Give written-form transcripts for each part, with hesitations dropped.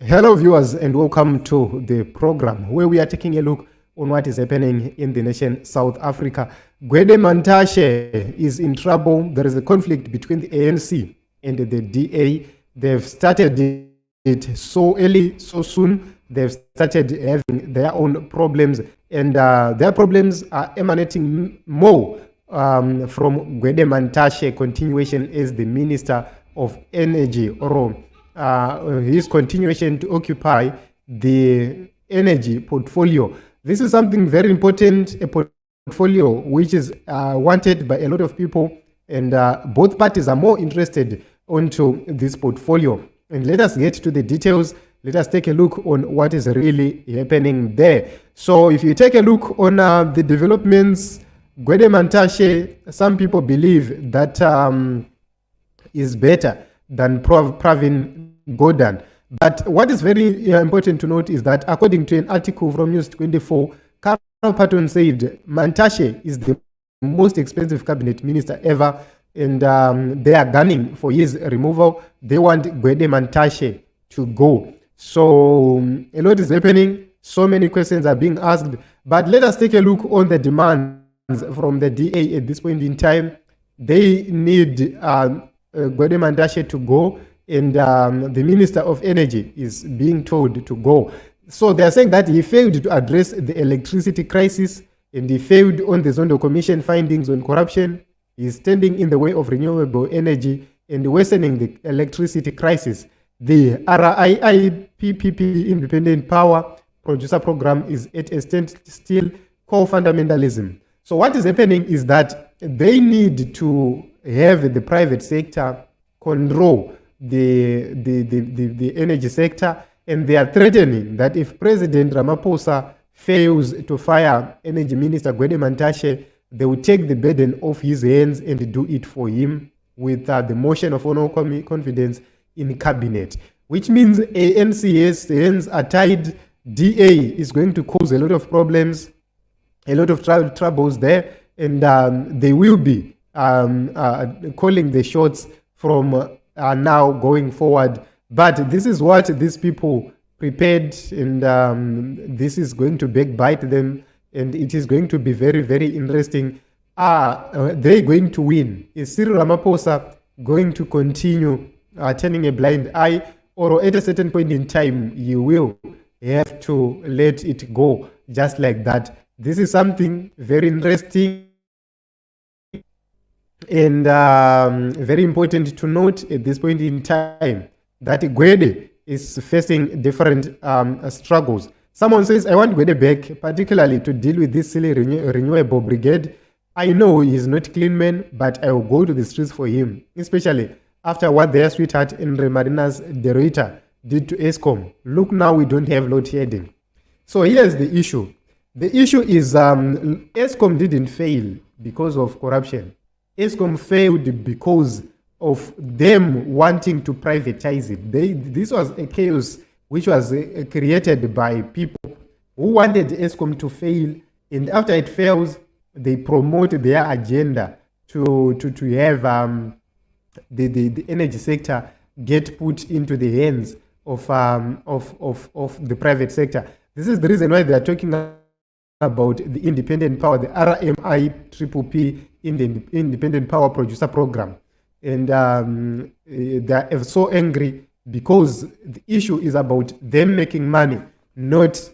Hello, viewers, and welcome to the program where we are taking a look on what is happening in the nation South Africa. Gwede Manthashe is in trouble. There is a conflict between the ANC and the DA. They've started it so early, so soon. They've started having their own problems, and their problems are emanating more from Gwede Manthashe continuation as the Minister of Energy, or his continuation to occupy the energy portfolio. This is something very important, a portfolio which is wanted by a lot of people, and both parties are more interested onto this portfolio. And let us get to the details. Let us take a look on what is really happening there. So if you take a look on the developments, Gwede Manthashe, some people believe that is better than Pravin Gordhan. But what is very important to note is that according to an article from News 24, Carol Patton said Mantashe is the most expensive cabinet minister ever, and they are gunning for his removal. They want Gwede Manthashe to go. So a lot is happening. So many questions are being asked. But let us take a look on the demands from the DA at this point in time. They need Gwede Manthashe to go, and the Minister of Energy is being told to go. So they are saying that he failed to address the electricity crisis, and he failed on the Zondo Commission findings on corruption. He is standing in the way of renewable energy and worsening the electricity crisis. The RIIPPP Independent Power Producer Program is at a standstill. Core fundamentalism. So what is happening is that they need to have the private sector control the energy sector, and they are threatening that if President Ramaphosa fails to fire Energy Minister Gwede Manthashe, they will take the burden off his hands and do it for him with the motion of no confidence in cabinet, which means ANC's hands are tied. DA is going to cause a lot of problems, a lot of troubles there, and they will be calling the shots from now going forward. But this is what these people prepared, and this is going to backbite them, and it is going to be very, very interesting. They're going to win. Is Cyril Ramaphosa going to continue turning a blind eye, or at a certain point in time you will have to let it go just like that? This is something very interesting and very important to note at this point in time, that Gwede is facing different struggles. Someone says, I want Gwede back, particularly to deal with this silly renewable brigade. I know he's not clean man, but I will go to the streets for him, especially after what their sweetheart Andre Marina's Derrida did to eskom. Look, now we don't have load shedding. So here's the issue. The issue is eskom didn't fail because of corruption. eskom failed because of them wanting to privatize it. This was a chaos which was created by people who wanted eskom to fail, and after it fails, they promote their agenda to have the energy sector get put into the hands of the private sector. This is the reason why they are talking about the independent power, the RMIPPP Independent Power Producer Program. And they are so angry because the issue is about them making money, not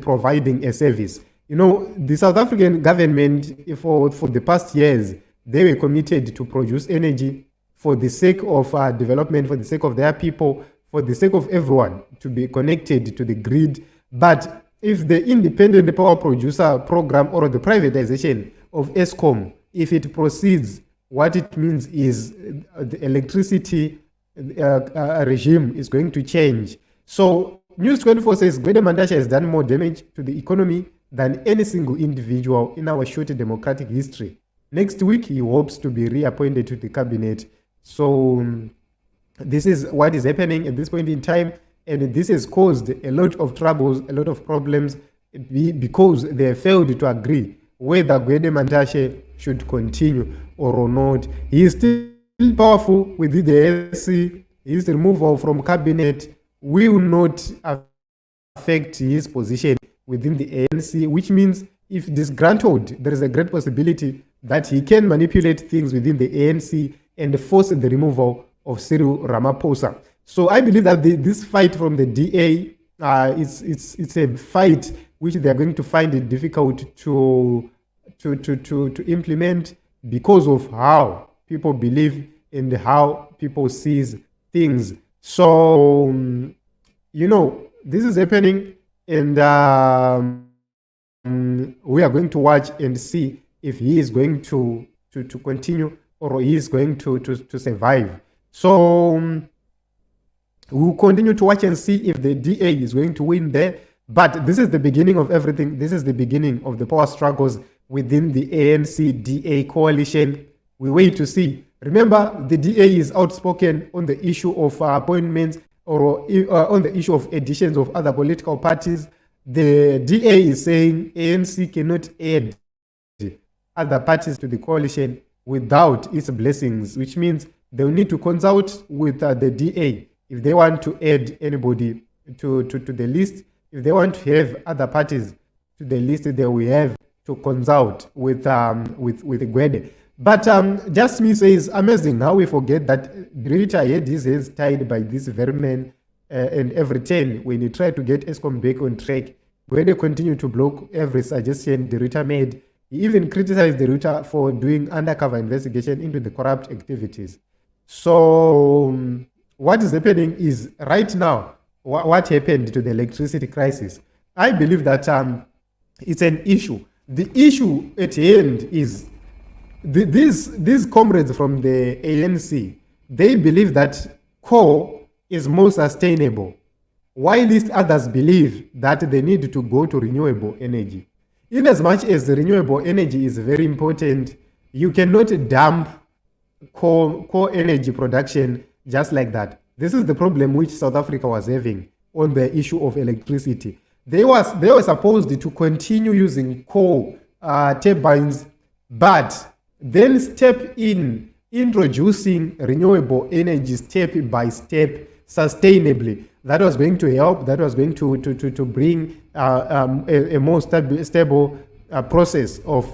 providing a service. You know, the South African government, for the past years, they were committed to produce energy for the sake of development, for the sake of their people, for the sake of everyone to be connected to the grid. But if the independent power producer program or the privatization of eskom, if it proceeds, what it means is the electricity regime is going to change. So News 24 says Gwede Manthashe has done more damage to the economy than any single individual in our short democratic history. Next week, he hopes to be reappointed to the cabinet. So this is what is happening at this point in time. And this has caused a lot of troubles, a lot of problems, because they failed to agree whether Gwede Manthashe should continue or not. He is still powerful within the ANC. His removal from cabinet will not affect his position within the ANC, which means if disgruntled, there is a great possibility that he can manipulate things within the ANC and force the removal of Cyril Ramaphosa. So I believe that this fight from the DA, it's a fight which they are going to find it difficult to implement because of how people believe and how people see things. So, this is happening, and we are going to watch and see if he is going to continue or he is going to survive. So we'll continue to watch and see if the DA is going to win there. But this is the beginning of everything. This is the beginning of the power struggles within the ANC-DA coalition. We wait to see. Remember, the DA is outspoken on the issue of appointments or on the issue of additions of other political parties. The DA is saying ANC cannot add other parties to the coalition without its blessings, which means they will need to consult with the DA if they want to add anybody to the list. If they want to have other parties to the list, they will have to consult with Gwede. But Just Me says, amazing how we forget that Rita had his hands tied by this very man, and every turn when he tried to get eskom back on track, Gwede continued to block every suggestion the Rita made. He even criticized the Rita for doing undercover investigation into the corrupt activities. So what is happening is right now, what happened to the electricity crisis, I believe that it's an issue. The issue at the end is these comrades from the ANC, they believe that coal is more sustainable, while others believe that they need to go to renewable energy. In as much as the renewable energy is very important, you cannot dump coal energy production just like that. This is the problem which South Africa was having on the issue of electricity. They were supposed to continue using coal turbines, but then step in introducing renewable energy step by step sustainably. That was going to help. That was going to bring a more stable process of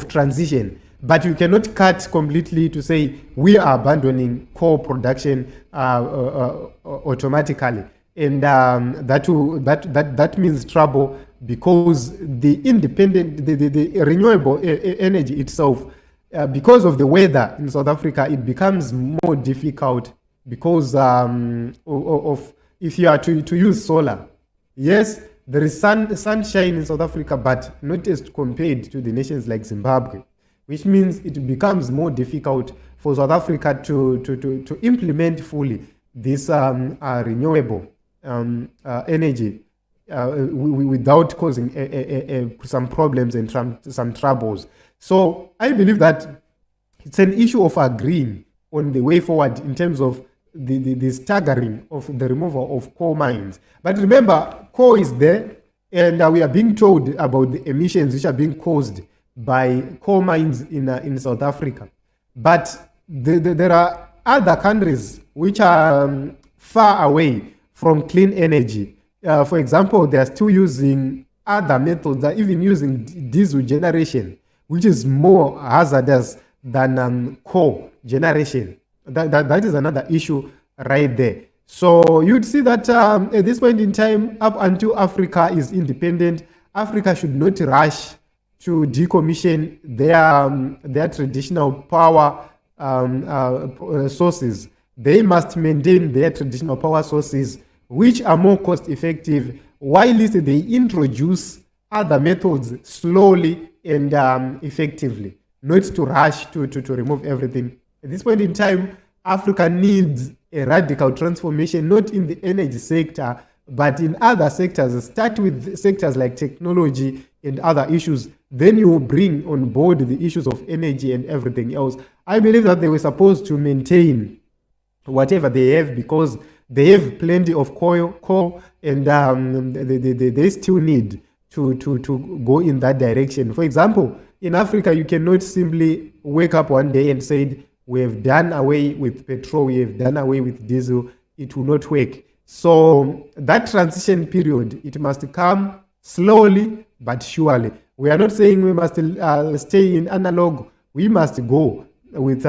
transition. But you cannot cut completely to say we are abandoning coal production automatically, and that means trouble, because the renewable energy itself, because of the weather in South Africa, it becomes more difficult because of if you are to use solar. Yes, there is sunshine in South Africa, but not as compared to the nations like Zimbabwe, which means it becomes more difficult for South Africa to implement fully this renewable energy without causing some problems and some troubles. So I believe that it's an issue of agreeing on the way forward in terms of the staggering of the removal of coal mines. But remember, coal is there, and we are being told about the emissions which are being caused by coal mines in South Africa. But there are other countries which are far away from clean energy. For example, they are still using other methods, they are even using diesel generation, which is more hazardous than coal generation. That is another issue right there. So you'd see that at this point in time, up until Africa is independent, Africa should not rush to decommission their traditional power sources. They must maintain their traditional power sources, which are more cost effective, while they introduce other methods slowly and effectively, not to rush to remove everything. At this point in time, Africa needs a radical transformation, not in the energy sector, but in other sectors. Start with sectors like technology and other issues. Then you bring on board the issues of energy and everything else. I believe that they were supposed to maintain whatever they have because they have plenty of coal and they still need to go in that direction. For example, in Africa, you cannot simply wake up one day and say, we have done away with petrol, we have done away with diesel. It will not work. So that transition period, it must come slowly but surely. We are not saying we must stay in analog. We must go with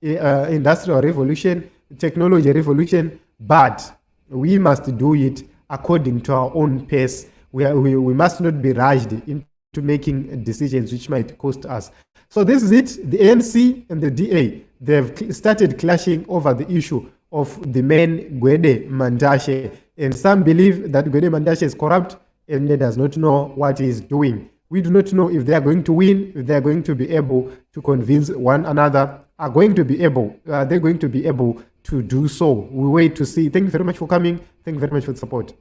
industrial revolution, technology revolution, but we must do it according to our own pace. We must not be rushed into making decisions which might cost us. So this is it. The ANC and the DA, they've started clashing over the issue of the man Gwede Manthashe. And some believe that Gwede Manthashe is corrupt and does not know what he is doing. We do not know if they are going to win, if they are going to be able to convince one another, are they going to be able to do so. We wait to see. Thank you very much for coming. Thank you very much for the support.